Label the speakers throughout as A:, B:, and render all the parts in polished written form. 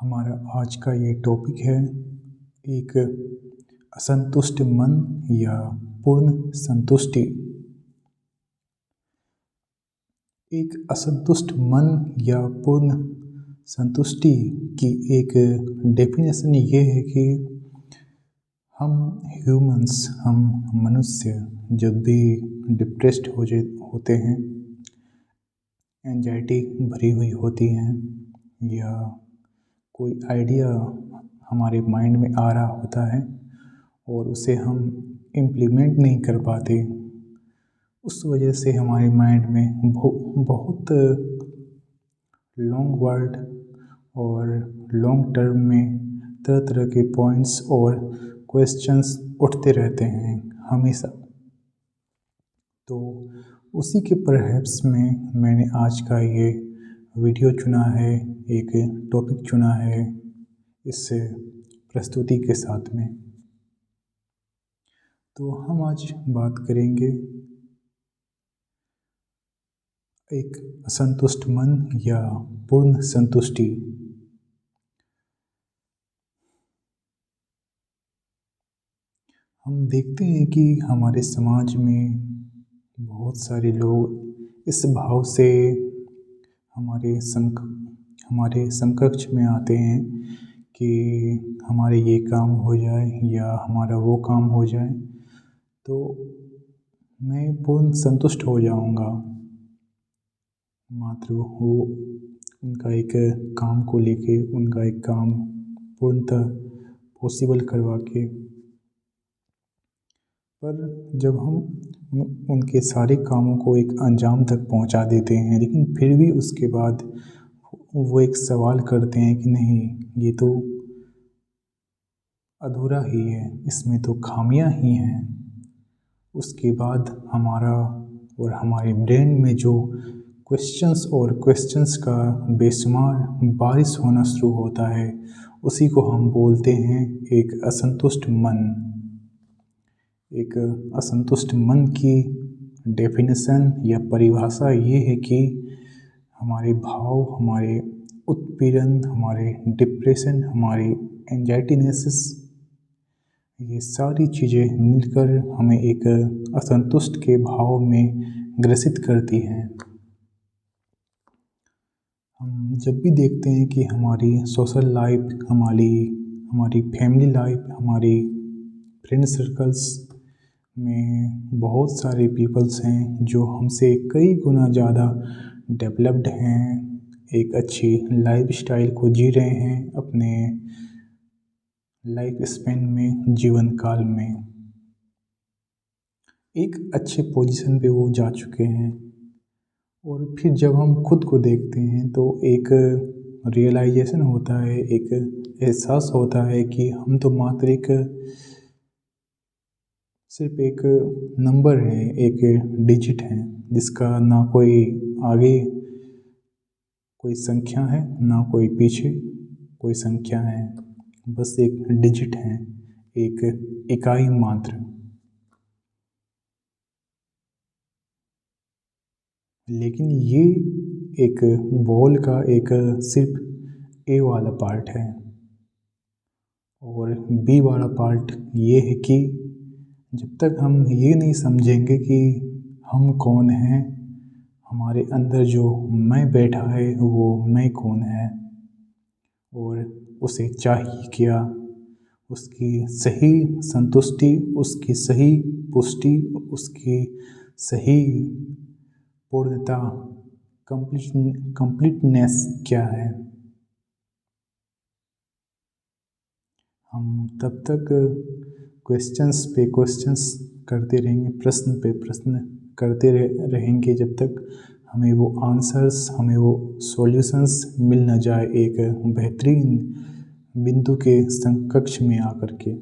A: हमारा आज का ये टॉपिक है एक असंतुष्ट मन या पूर्ण संतुष्टि। एक असंतुष्ट मन या पूर्ण संतुष्टि की एक डेफिनेशन ये है कि हम हम मनुष्य जब भी डिप्रेस्ड होते हैं, एंजाइटी भरी हुई होती हैं या कोई आइडिया हमारे माइंड में आ रहा होता है और उसे हम इम्प्लीमेंट नहीं कर पाते, उस वजह से हमारे माइंड में बहुत लॉन्ग वर्ड और लॉन्ग टर्म में तरह तरह के पॉइंट्स और क्वेश्चंस उठते रहते हैं हमेशा। तो उसी के परहैप्स में मैंने आज का ये वीडियो चुना है, एक टॉपिक चुना है इस प्रस्तुति के साथ में। तो हम आज बात करेंगे एक असंतुष्ट मन या पूर्ण संतुष्टि। हम देखते हैं कि हमारे समाज में बहुत सारे लोग इस भाव से हमारे समकक्ष में आते हैं कि हमारे ये काम हो जाए या हमारा वो काम हो जाए तो मैं पूर्ण संतुष्ट हो जाऊंगा। मात्र वो उनका एक काम को लेके उनका एक काम पूर्णतः पॉसिबल करवा के, पर जब हम उनके सारे कामों को एक अंजाम तक पहुंचा देते हैं, लेकिन फिर भी उसके बाद वो एक सवाल करते हैं कि नहीं, ये तो अधूरा ही है, इसमें तो खामियां ही हैं। उसके बाद हमारा और हमारे ब्रेन में जो क्वेश्चंस का बेशुमार बारिश होना शुरू होता है, उसी को हम बोलते हैं एक असंतुष्ट मन। एक असंतुष्ट मन की डेफिनेशन या परिभाषा ये है कि हमारे भाव, हमारे उत्पीड़न, हमारे डिप्रेशन, हमारी एंजाइटीनेसेस, ये सारी चीज़ें मिलकर हमें एक असंतुष्ट के भाव में ग्रसित करती हैं। हम जब भी देखते हैं कि हमारी सोशल लाइफ, हमारी फैमिली लाइफ, हमारी फ्रेंड सर्कल्स में बहुत सारे पीपल्स हैं जो हमसे कई गुना ज़्यादा डेवलप्ड हैं, एक अच्छी लाइफ स्टाइल को जी रहे हैं अपने लाइफ स्पेन में, जीवन काल में एक अच्छे पोजीशन पे वो जा चुके हैं। और फिर जब हम खुद को देखते हैं तो एक रियलाइजेशन होता है, एक एहसास होता है कि हम तो मात्र सिर्फ एक नंबर है, एक डिजिट है, जिसका ना कोई आगे कोई संख्या है, ना कोई पीछे कोई संख्या है, बस एक डिजिट है, एक इकाई मात्र। लेकिन ये एक बॉल का एक सिर्फ ए वाला पार्ट है और बी वाला पार्ट ये है कि जब तक हम ये नहीं समझेंगे कि हम कौन हैं, हमारे अंदर जो मैं बैठा है वो मैं कौन है और उसे चाहिए क्या, उसकी सही संतुष्टि, उसकी सही पुष्टि, उसकी सही पूर्णता, कंप्लीटनेस क्या है, हम तब तक क्वेश्चंस पे क्वेश्चंस करते रहेंगे, प्रश्न पे प्रश्न करते रहेंगे जब तक हमें वो आंसर्स, हमें वो सॉल्यूशंस मिल न जाए एक बेहतरीन बिंदु के समकक्ष में आकर के।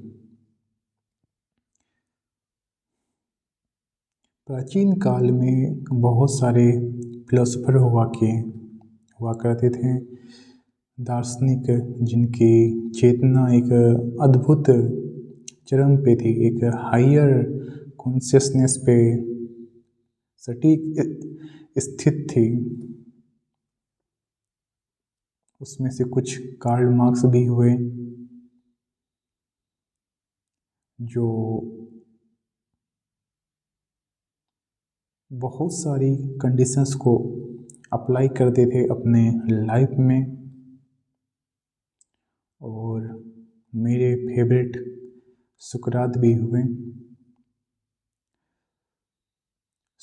A: प्राचीन काल में बहुत सारे फिलोसोफर हुआ करते थे, दार्शनिक, जिनकी चेतना एक अद्भुत चरम पे थी, एक हायर कॉन्शियसनेस पे सटीक स्थित थी। उसमें से कुछ कार्ल मार्क्स भी हुए जो बहुत सारी कंडीशंस को अप्लाई करते थे अपने लाइफ में। और मेरे फेवरेट सुकरात भी हुए।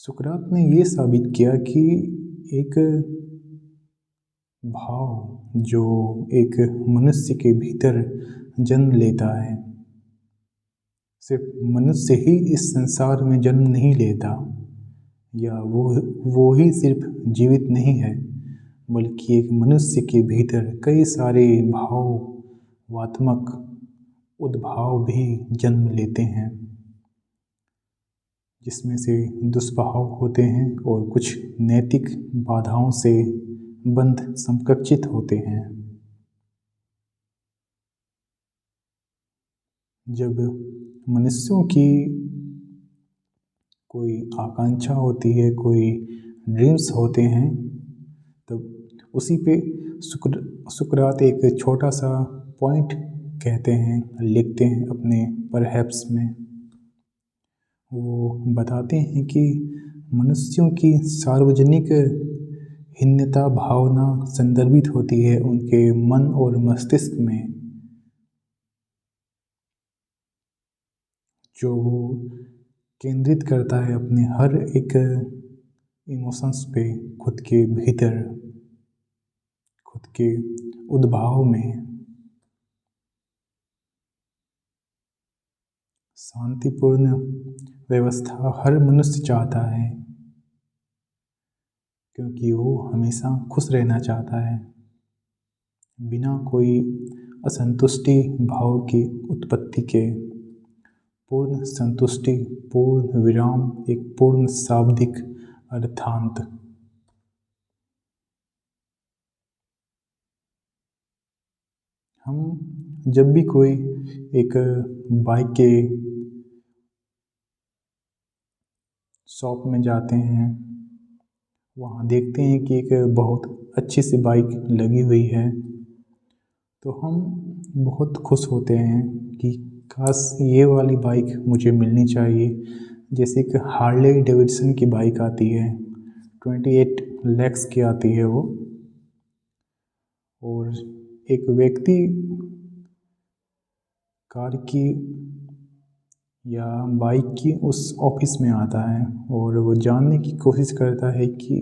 A: सुकरात ने ये साबित किया कि एक भाव जो एक मनुष्य के भीतर जन्म लेता है, सिर्फ मनुष्य ही इस संसार में जन्म नहीं लेता, या वो ही सिर्फ जीवित नहीं है, बल्कि एक मनुष्य के भीतर कई सारे भावात्मक उद्भाव भी जन्म लेते हैं, जिसमें से दुष्भाव होते हैं और कुछ नैतिक बाधाओं से बंध संरक्षित होते हैं। जब मनुष्यों की कोई आकांक्षा होती है, कोई ड्रीम्स होते हैं, तब उसी पे सुकरात एक छोटा सा पॉइंट कहते हैं, लिखते हैं अपने परहैप्स में। वो बताते हैं कि मनुष्यों की सार्वजनिक हीनता भावना संदर्भित होती है उनके मन और मस्तिष्क में, जो वो केंद्रित करता है अपने हर एक इमोशंस पे, खुद के भीतर, खुद के उद्भाव में। शांतिपूर्ण व्यवस्था हर मनुष्य चाहता है, क्योंकि वो हमेशा खुश रहना चाहता है, बिना कोई असंतुष्टि भाव की उत्पत्ति के। पूर्ण संतुष्टि, पूर्ण विराम, एक पूर्ण शाब्दिक अर्थांत। हम जब भी कोई एक बाइक के शॉप में जाते हैं, वहाँ देखते हैं कि एक बहुत अच्छी सी बाइक लगी हुई है, तो हम बहुत खुश होते हैं कि काश ये वाली बाइक मुझे मिलनी चाहिए। जैसे कि हार्ले डेविडसन की बाइक आती है, 28 lakhs की आती है वो। और एक व्यक्ति कार की या बाइक की उस ऑफिस में आता है और वो जानने की कोशिश करता है कि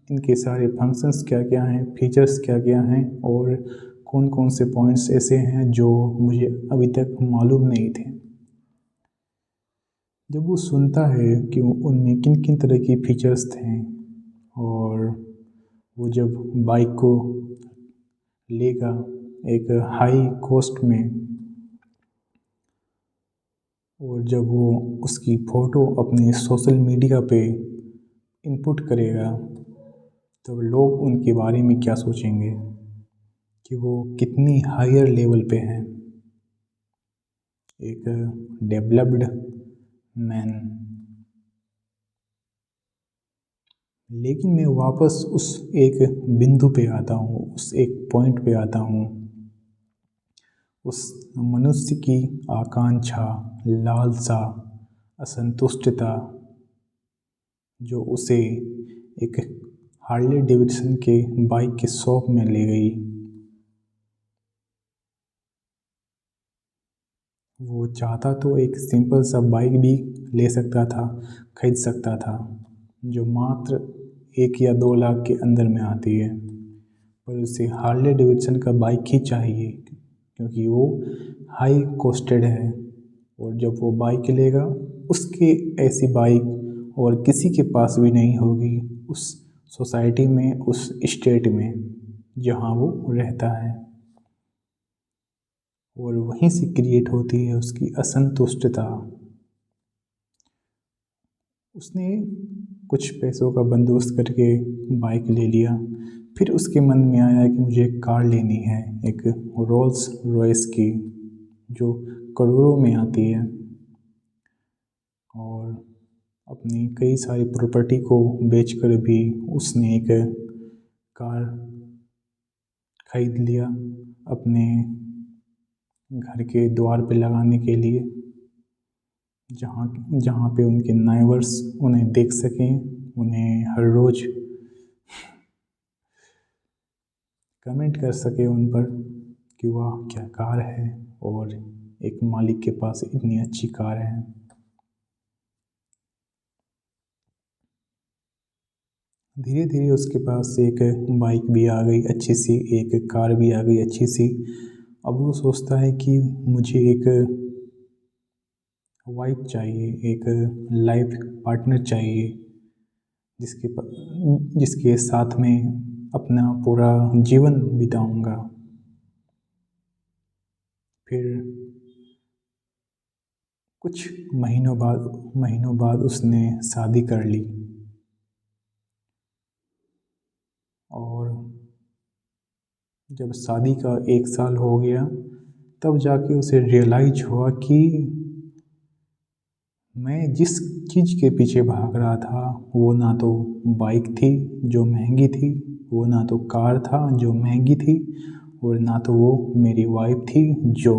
A: इनके सारे फंक्शंस क्या क्या हैं, फीचर्स क्या क्या हैं, और कौन कौन से पॉइंट्स ऐसे हैं जो मुझे अभी तक मालूम नहीं थे। जब वो सुनता है कि उनमें किन किन तरह की फीचर्स थे, और वो जब बाइक को लेगा एक हाई कॉस्ट में, और जब वो उसकी फ़ोटो अपने सोशल मीडिया पे इनपुट करेगा, तब लोग उनके बारे में क्या सोचेंगे कि वो कितनी हायर लेवल पे हैं, एक डेवलप्ड मैन। लेकिन मैं वापस उस एक बिंदु पे आता हूँ, उस एक पॉइंट पे आता हूँ, उस मनुष्य की आकांक्षा, लालसा, असंतुष्टता, जो उसे एक हार्ले डेविडसन के बाइक के शॉप में ले गई। वो चाहता तो एक सिंपल सा बाइक भी ले सकता था, खरीद सकता था, जो मात्र 1 या 2 लाख के अंदर में आती है, पर उसे हार्ले डेविडसन का बाइक ही चाहिए, क्योंकि वो हाई कॉस्टेड है। और जब वो बाइक लेगा, उसकी ऐसी बाइक और किसी के पास भी नहीं होगी उस सोसाइटी में, उस स्टेट में जहाँ वो रहता है। और वहीं से क्रिएट होती है उसकी असंतुष्टता। उसने कुछ पैसों का बंदोबस्त करके बाइक ले लिया, फिर उसके मन में आया कि मुझे एक कार लेनी है, एक रोल्स रॉयस की, जो करोड़ों में आती है। और अपनी कई सारी प्रॉपर्टी को बेचकर भी उसने एक कार खरीद लिया अपने घर के द्वार पे लगाने के लिए, जहाँ जहाँ पे उनके नाइबर्स उन्हें देख सकें, उन्हें हर रोज़ कमेंट कर सके उन पर कि वाह क्या कार है, और एक मालिक के पास इतनी अच्छी कार है। धीरे धीरे उसके पास एक बाइक भी आ गई अच्छी सी, एक कार भी आ गई अच्छी सी। अब वो सोचता है कि मुझे एक वाइफ चाहिए, एक लाइफ पार्टनर चाहिए, जिसके साथ में अपना पूरा जीवन बिताऊंगा। फिर कुछ महीनों बाद उसने शादी कर ली, और जब शादी का 1 साल हो गया तब जाके उसे रियलाइज हुआ कि मैं जिस चीज़ के पीछे भाग रहा था वो ना तो बाइक थी जो महंगी थी, वो ना तो कार था जो महंगी थी, और ना तो वो मेरी वाइफ थी जो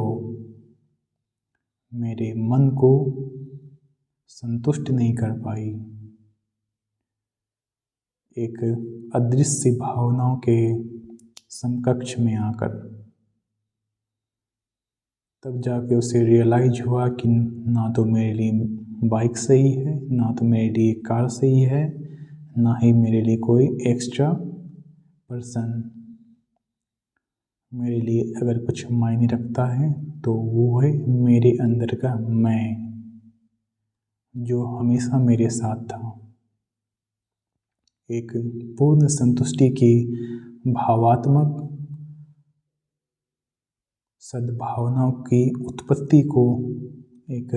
A: मेरे मन को संतुष्ट नहीं कर पाई। एक अदृश्य भावनाओं के समकक्ष में आकर तब जाके उसे रियलाइज हुआ कि ना तो मेरे लिए बाइक सही है, ना तो मेरे लिए कार सही है, ना ही मेरे लिए कोई एक्स्ट्रा पर्सन मेरे लिए अगर कुछ मायने रखता है तो वो है मेरे अंदर का मैं, जो हमेशा मेरे साथ था। एक पूर्ण संतुष्टि की भावात्मक सद्भावनाओं की उत्पत्ति को एक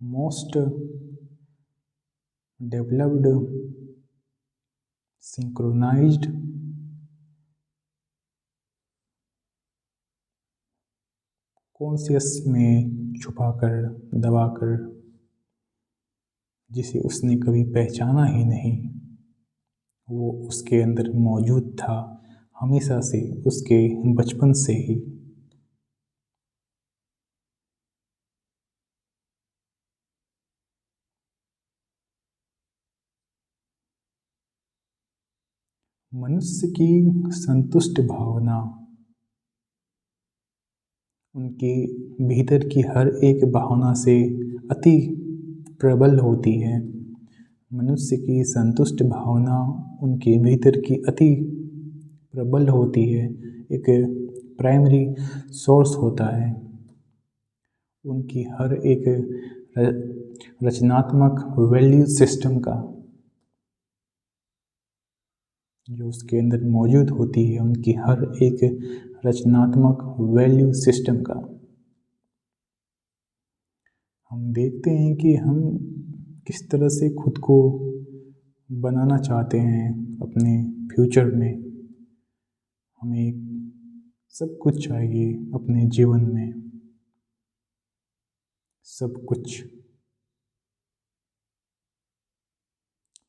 A: मोस्ट डेवलप्ड सिंक्रोनाइज्ड कॉन्शियस में छुपाकर दबाकर, जिसे उसने कभी पहचाना ही नहीं, वो उसके अंदर मौजूद था हमेशा से, उसके बचपन से ही। मनुष्य की संतुष्ट भावना उनके भीतर की हर एक भावना से अति प्रबल होती है। मनुष्य की संतुष्ट भावना उनके भीतर की अति प्रबल होती है, एक प्राइमरी सोर्स होता है उनकी हर एक रचनात्मक वैल्यू सिस्टम का, जो उसके अंदर मौजूद होती है, उनकी हर एक रचनात्मक वैल्यू सिस्टम का। हम देखते हैं कि हम किस तरह से खुद को बनाना चाहते हैं अपने फ्यूचर में। हमें सब कुछ चाहिए अपने जीवन में, सब कुछ,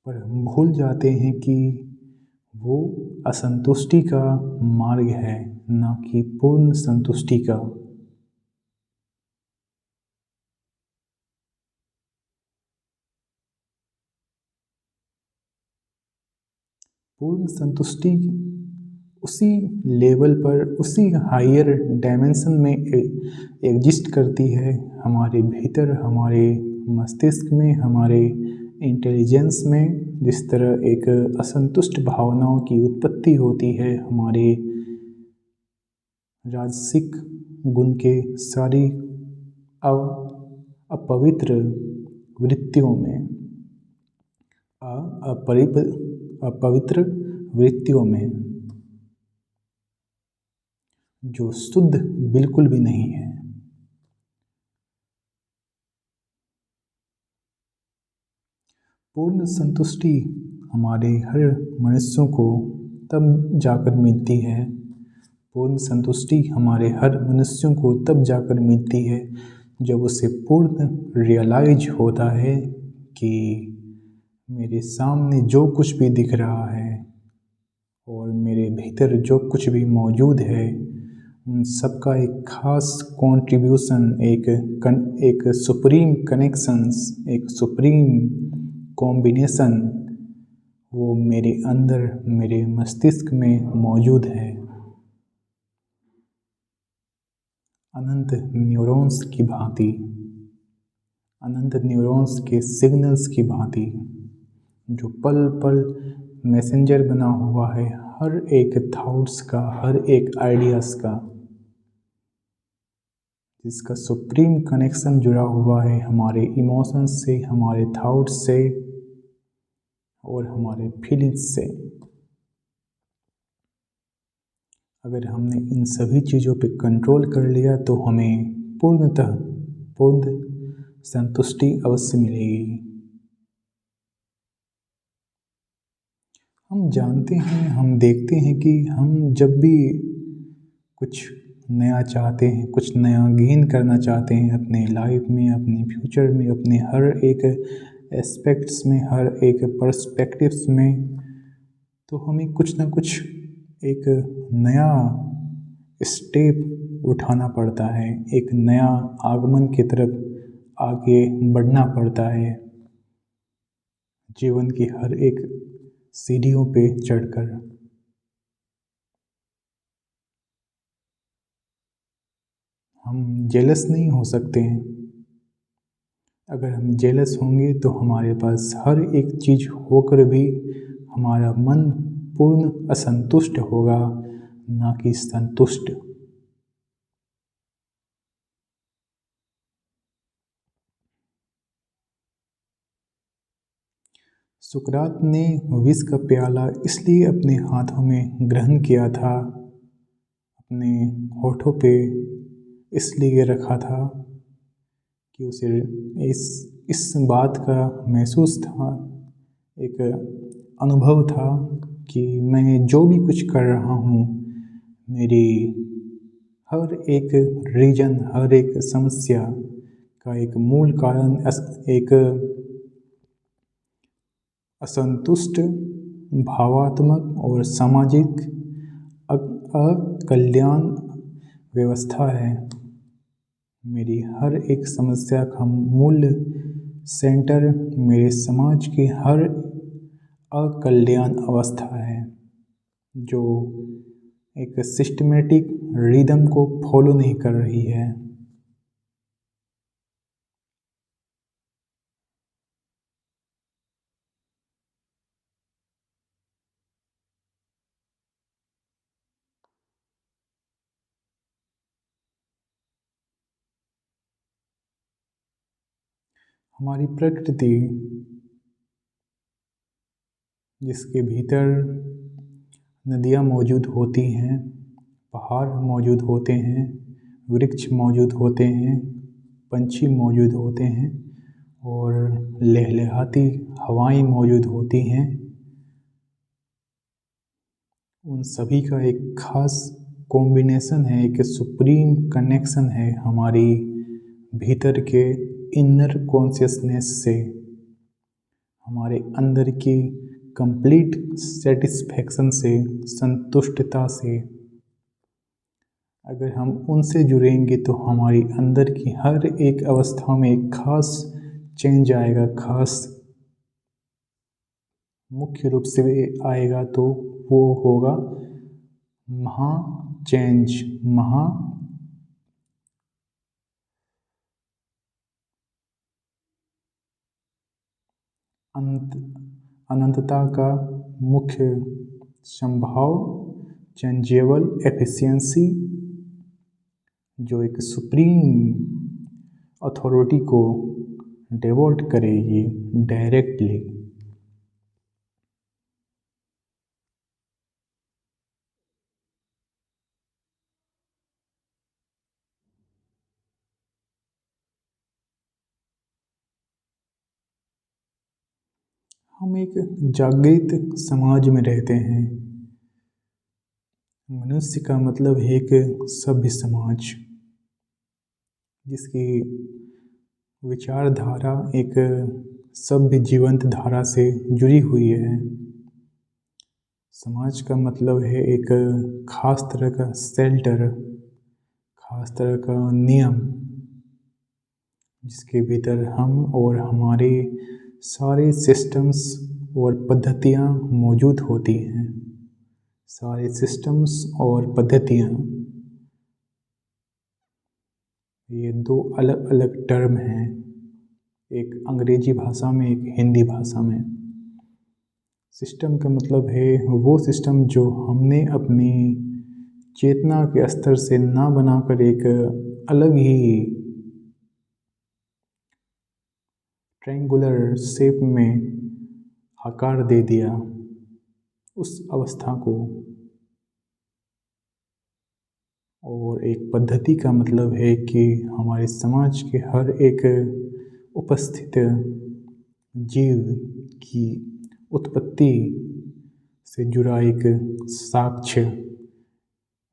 A: पर हम भूल जाते हैं कि वो असंतुष्टि का मार्ग है, ना कि पूर्ण संतुष्टि का। पूर्ण संतुष्टि उसी लेवल पर, उसी हायर डायमेंशन में एग्जिस्ट करती है हमारे भीतर, हमारे मस्तिष्क में, हमारे इंटेलिजेंस में। जिस तरह एक असंतुष्ट भावनाओं की उत्पत्ति होती है हमारे राजसिक गुण के सारी अपवित्र वृत्तियों में, अपवित्र वृत्तियों में, जो शुद्ध बिल्कुल भी नहीं है। पूर्ण संतुष्टि हमारे हर मनुष्यों को तब जाकर मिलती है, पूर्ण संतुष्टि हमारे हर मनुष्यों को तब जाकर मिलती है जब उसे पूर्ण रियलाइज होता है कि मेरे सामने जो कुछ भी दिख रहा है और मेरे भीतर जो कुछ भी मौजूद है उन सब का एक ख़ास कंट्रीब्यूशन, एक सुप्रीम कनेक्शंस, एक सुप्रीम कॉम्बिनेशन वो मेरे अंदर, मेरे मस्तिष्क में मौजूद है। अनंत न्यूरॉन्स की भांति, अनंत न्यूरॉन्स के सिग्नल्स की भांति जो पल पल मैसेंजर बना हुआ है हर एक थॉट्स का, हर एक आइडियाज़ का, जिसका सुप्रीम कनेक्शन जुड़ा हुआ है हमारे इमोशंस से, हमारे थॉट्स से और हमारे फीलिंग्स से। अगर हमने इन सभी चीज़ों पे कंट्रोल कर लिया तो हमें पूर्ण संतुष्टि अवश्य मिलेगी। हम जानते हैं, हम देखते हैं कि हम जब भी कुछ नया चाहते हैं, कुछ नया गेन करना चाहते हैं अपने लाइफ में, अपने फ्यूचर में, अपने हर एक एस्पेक्ट्स में, हर एक पर्सपेक्टिव्स में, तो हमें कुछ ना कुछ एक नया स्टेप उठाना पड़ता है, एक नया आगमन की तरफ आगे बढ़ना पड़ता है जीवन की हर एक सीढ़ियों पे चढ़कर। हम जेलस नहीं हो सकते हैं। अगर हम जेलस होंगे तो हमारे पास हर एक चीज़ होकर भी हमारा मन पूर्ण असंतुष्ट होगा, ना कि संतुष्ट। सुकरात ने विष का प्याला इसलिए अपने हाथों में ग्रहण किया था, अपने होठों पे इसलिए रखा था कि उसे इस बात का महसूस था, एक अनुभव था कि मैं जो भी कुछ कर रहा हूँ, मेरी हर एक रीजन, हर एक समस्या का एक मूल कारण एक असंतुष्ट भावात्मक और सामाजिक अकल्याण व्यवस्था है। मेरी हर एक समस्या का मूल सेंटर मेरे समाज की हर अकल्याण अवस्था है, जो एक सिस्टमेटिक रिदम को फॉलो नहीं कर रही है। हमारी प्रकृति, जिसके भीतर नदियाँ मौजूद होती हैं, पहाड़ मौजूद होते हैं, वृक्ष मौजूद होते हैं, पंछी मौजूद होते हैं और लहलहाती हवाएं मौजूद होती हैं, उन सभी का एक खास कॉम्बिनेशन है, एक सुप्रीम कनेक्शन है हमारी भीतर के इनर कॉन्शियसनेस से, हमारे अंदर की कंप्लीट सेटिस्फैक्शन से, संतुष्टता से। अगर हम उनसे जुड़ेंगे तो हमारी अंदर की हर एक अवस्था में एक खास चेंज आएगा, खास मुख्य रूप से आएगा, तो वो होगा महा चेंज, महा अनंतता का मुख्य संभाव, चेंजेबल एफिशिएंसी, जो एक सुप्रीम अथॉरिटी को डेवोट करेगी डायरेक्टली। हम एक जागृत समाज में रहते हैं। मनुष्य का मतलब है एक सभ्य समाज, जिसकी विचारधारा एक सभ्य जीवंत धारा से जुड़ी हुई है। समाज का मतलब है एक खास तरह का शेल्टर, खास तरह का नियम, जिसके भीतर हम और हमारे सारे सिस्टम्स और पद्धतियाँ मौजूद होती हैं। सारे सिस्टम्स और पद्धतियाँ, ये दो अलग अलग टर्म हैं, एक अंग्रेजी भाषा में, एक हिंदी भाषा में। सिस्टम का मतलब है वो सिस्टम जो हमने अपनी चेतना के स्तर से ना बनाकर एक अलग ही ट्रायंगुलर शेप में आकार दे दिया उस अवस्था को। और एक पद्धति का मतलब है कि हमारे समाज के हर एक उपस्थित जीव की उत्पत्ति से जुड़ा एक साक्ष्य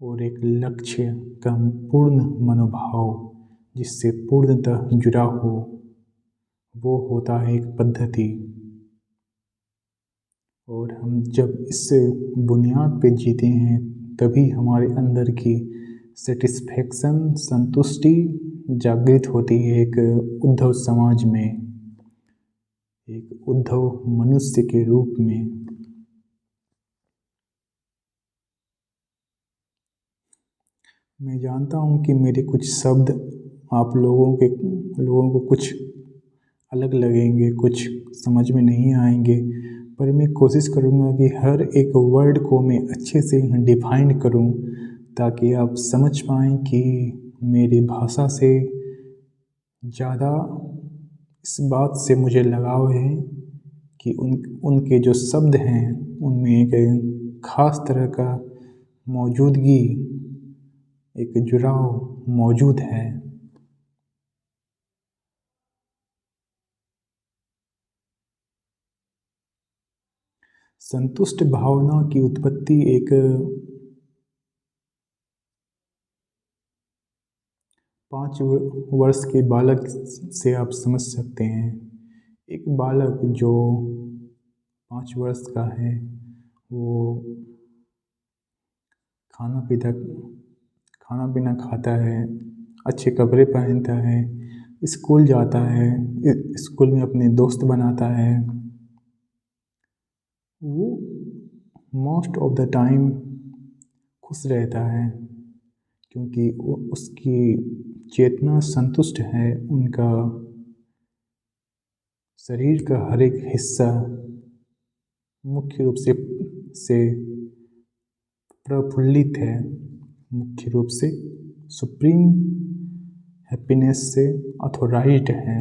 A: और एक लक्ष्य का पूर्ण मनोभाव जिससे पूर्णतः जुड़ा हो, वो होता है एक पद्धति। और हम जब इस बुनियाद पे जीते हैं तभी हमारे अंदर की सेटिस्फेक्शन, संतुष्टि जागृत होती है एक उद्धव समाज में, एक उद्धव मनुष्य के रूप में। मैं जानता हूँ कि मेरे कुछ शब्द आप लोगों को कुछ अलग लगेंगे, कुछ समझ में नहीं आएंगे, पर मैं कोशिश करूँगा कि हर एक वर्ड को मैं अच्छे से डिफाइन करूँ ताकि आप समझ पाएँ कि मेरी भाषा से ज़्यादा इस बात से मुझे लगाव है कि उनके जो शब्द हैं उनमें एक खास तरह का मौजूदगी, एक जुड़ाव मौजूद है। संतुष्ट भावना की उत्पत्ति एक 5 वर्ष के बालक से आप समझ सकते हैं। एक बालक जो 5 वर्ष का है वो खाना पीना खाता है, अच्छे कपड़े पहनता है, स्कूल जाता है, स्कूल में अपने दोस्त बनाता है। वो मोस्ट ऑफ द टाइम खुश रहता है क्योंकि उसकी चेतना संतुष्ट है। उनका शरीर का हर एक हिस्सा मुख्य रूप से प्रफुल्लित है, मुख्य रूप से सुप्रीम हैप्पीनेस से अथोराइज्ड है।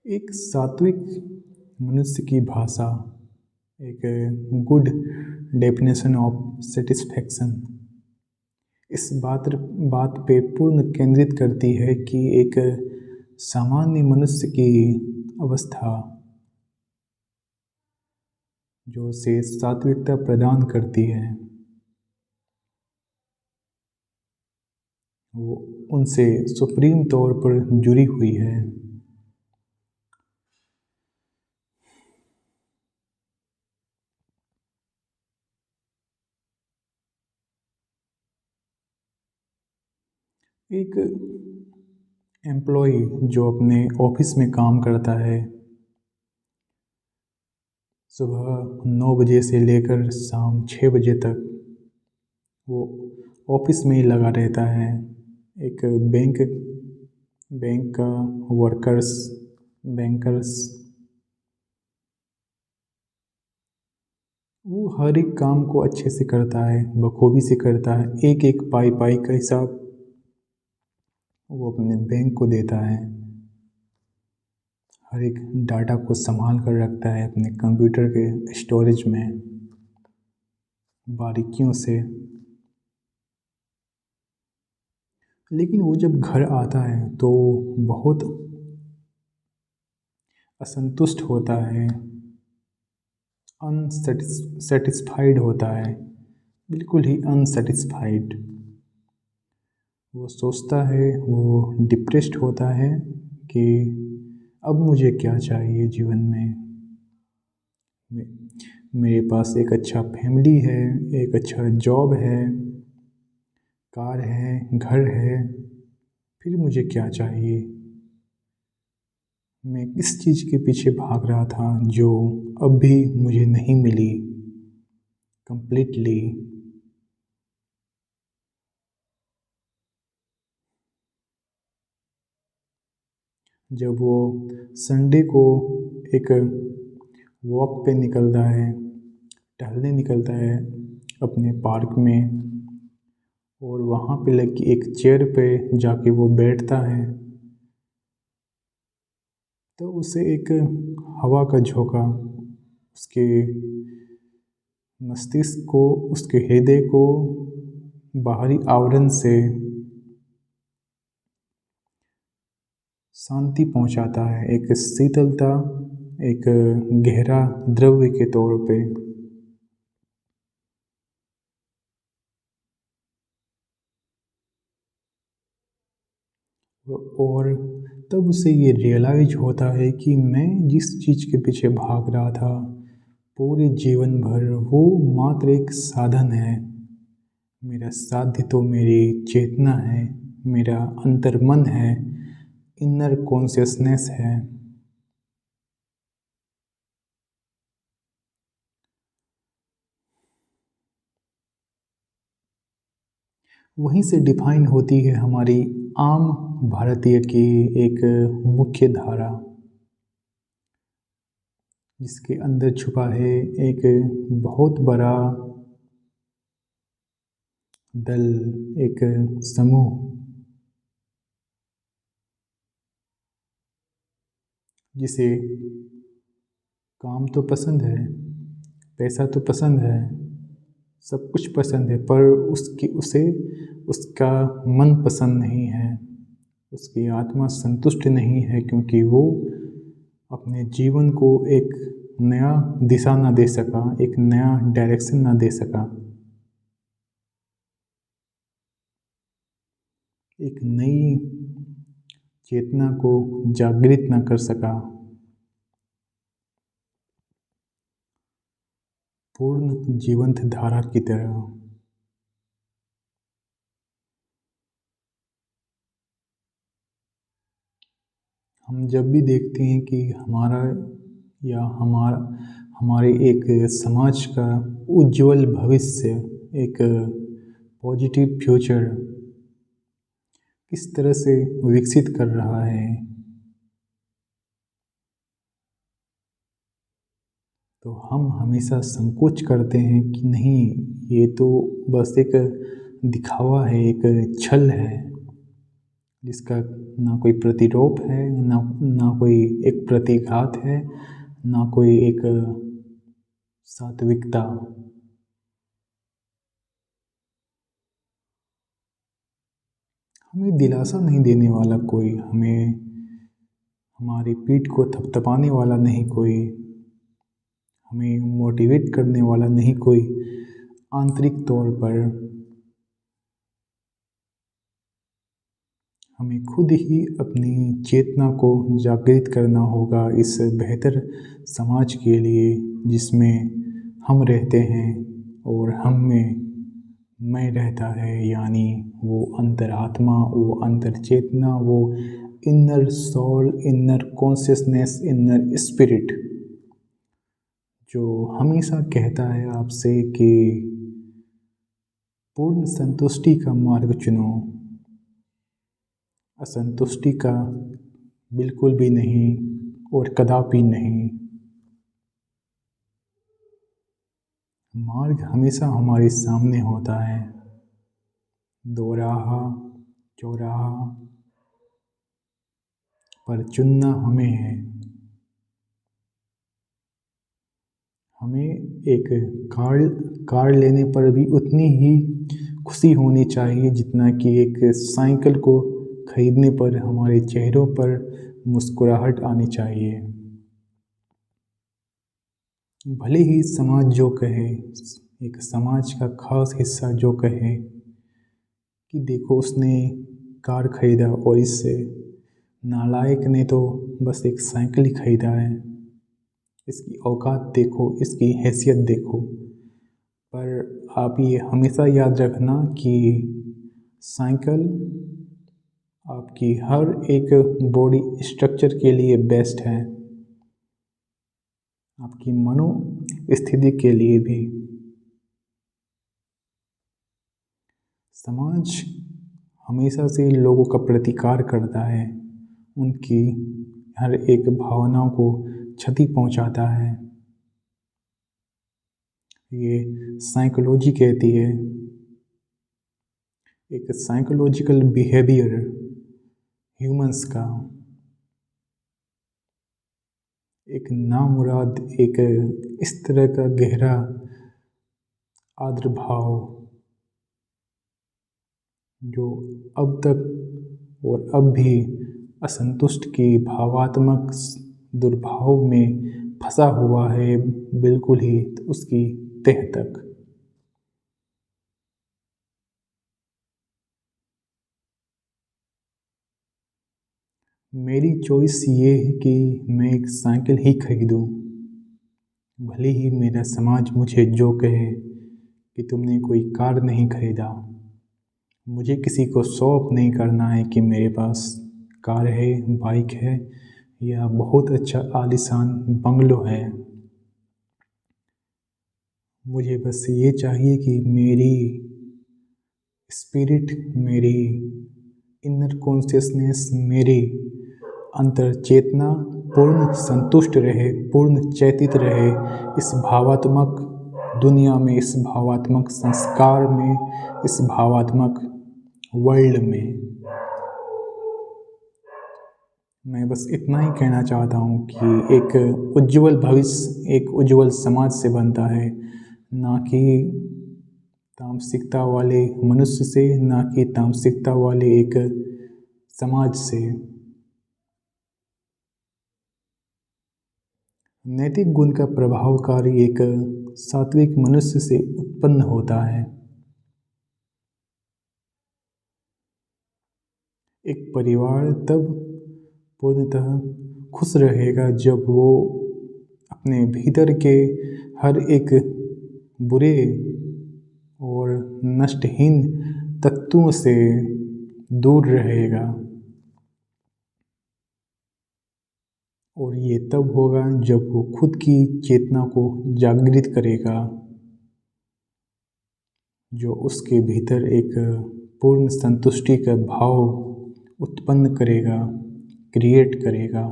A: एक सात्विक मनुष्य की भाषा एक गुड डेफिनेशन ऑफ सेटिस्फैक्शन इस बात पे पूर्ण केंद्रित करती है कि एक सामान्य मनुष्य की अवस्था जो उसे सात्विकता प्रदान करती है वो उनसे सुप्रीम तौर पर जुड़ी हुई है। एक एम्प्लॉय जो अपने ऑफिस में काम करता है, सुबह 9 बजे से लेकर शाम 6 बजे तक वो ऑफिस में ही लगा रहता है। एक बैंक का बैंकर्स वो हर एक काम को अच्छे से करता है, बखूबी से करता है। एक एक पाई पाई का हिसाब वो अपने बैंक को देता है। हर एक डाटा को संभाल कर रखता है अपने कंप्यूटर के स्टोरेज में बारीकियों से। लेकिन वो जब घर आता है तो बहुत असंतुष्ट होता है, अनसेटिस्फाइड होता है, बिल्कुल ही अनसेटिस्फाइड। वो सोचता है, वो डिप्रेस्ड होता है कि अब मुझे क्या चाहिए जीवन में? मेरे पास एक अच्छा फैमिली है, एक अच्छा जॉब है, कार है, घर है। फिर मुझे क्या चाहिए? मैं किस चीज़ के पीछे भाग रहा था जो अब भी मुझे नहीं मिली कंप्लीटली। जब वो संडे को एक वॉक पे निकलता है, टहलने निकलता है अपने पार्क में, और वहाँ पे लगी एक चेयर पे जाके वो बैठता है, तो उसे एक हवा का झोंका उसके मस्तिष्क को, उसके हृदय को बाहरी आवरण से शांति पहुंचाता है, एक शीतलता, एक गहरा द्रव्य के तौर पे। और तब उसे ये रियलाइज होता है कि मैं जिस चीज़ के पीछे भाग रहा था पूरे जीवन भर, वो मात्र एक साधन है। मेरा साध्य तो मेरी चेतना है, मेरा अंतर्मन है, इनर कॉन्शियसनेस है। वहीं से डिफाइन होती है हमारी आम भारतीय की एक मुख्य धारा, जिसके अंदर छुपा है एक बहुत बड़ा दल, एक समूह, जिसे काम तो पसंद है, पैसा तो पसंद है, सब कुछ पसंद है, पर उसे उसका मन पसंद नहीं है, उसकी आत्मा संतुष्ट नहीं है, क्योंकि वो अपने जीवन को एक नया दिशा ना दे सका, एक नया डायरेक्शन ना दे सका, एक नई चेतना को जागृत ना कर सका। पूर्ण जीवंत धारा की तरह। हम जब भी देखते हैं कि हमारा या हमारा हमारे एक समाज का उज्जवल भविष्य, एक पॉजिटिव फ्यूचर किस तरह से विकसित कर रहा है, तो हम हमेशा संकोच करते हैं कि नहीं, ये तो बस एक दिखावा है, एक छल है, जिसका ना कोई प्रतिरूप है, ना कोई एक प्रतिघात है, ना कोई एक सात्विकता। हमें दिलासा नहीं देने वाला कोई, हमें हमारी पीठ को थपथपाने वाला नहीं कोई, हमें मोटिवेट करने वाला नहीं कोई आंतरिक तौर पर। हमें खुद ही अपनी चेतना को जागृत करना होगा इस बेहतर समाज के लिए जिसमें हम रहते हैं, और हम में मैं रहता है, यानी वो अंतरात्मा, वो अंतर चेतना, वो inner soul, inner consciousness, inner spirit, जो हमेशा कहता है आपसे कि पूर्ण संतुष्टि का मार्ग चुनो, असंतुष्टि का बिल्कुल भी नहीं और कदापि नहीं। मार्ग हमेशा हमारे सामने होता है, दोराहा चौराहा, पर चुनना हमें है। हमें एक कार कार लेने पर भी उतनी ही खुशी होनी चाहिए जितना कि एक साइकिल को खरीदने पर हमारे चेहरों पर मुस्कुराहट आनी चाहिए। भले ही समाज जो कहे, एक समाज का खास हिस्सा जो कहे कि देखो उसने कार खरीदा और इससे नालायक ने तो बस एक साइकिल ही खरीदा है, इसकी औकात देखो, इसकी हैसियत देखो। पर आप ये हमेशा याद रखना कि साइकिल आपकी हर एक बॉडी स्ट्रक्चर के लिए बेस्ट है, आपकी मनोस्थिति के लिए भी। समाज हमेशा से लोगों का प्रतिकार करता है, उनकी हर एक भावनाओं को क्षति पहुंचाता है। ये साइकोलॉजी कहती है, एक साइकोलॉजिकल बिहेवियर ह्यूमंस का एक नामुराद एक इस तरह का गहरा आदरभाव जो अब तक और अब भी असंतुष्ट की भावात्मक दुर्भाव में फंसा हुआ है, बिल्कुल ही उसकी तह तक। मेरी चॉइस ये है कि मैं एक साइकिल ही खरीदूं, भले ही मेरा समाज मुझे जो कहे कि तुमने कोई कार नहीं खरीदा। मुझे किसी को शो ऑफ नहीं करना है कि मेरे पास कार है, बाइक है या बहुत अच्छा आलीशान बंगलो है। मुझे बस ये चाहिए कि मेरी स्पिरिट, मेरी इनर कॉन्शियसनेस, मेरी अंतर चेतना पूर्ण संतुष्ट रहे, पूर्ण चैतित रहे इस भावात्मक दुनिया में, इस भावात्मक संस्कार में, इस भावात्मक वर्ल्ड में। मैं बस इतना ही कहना चाहता हूँ कि एक उज्जवल भविष्य एक उज्जवल समाज से बनता है, ना कि तामसिकता वाले मनुष्य से, ना कि तामसिकता वाले एक समाज से। नैतिक गुण का प्रभावकारी एक सात्विक मनुष्य से उत्पन्न होता है। एक परिवार तब पूर्णतः खुश रहेगा जब वो अपने भीतर के हर एक बुरे और नष्टहीन तत्वों से दूर रहेगा। और ये तब होगा जब वो खुद की चेतना को जागृत करेगा, जो उसके भीतर एक पूर्ण संतुष्टि का भाव उत्पन्न करेगा, क्रिएट करेगा।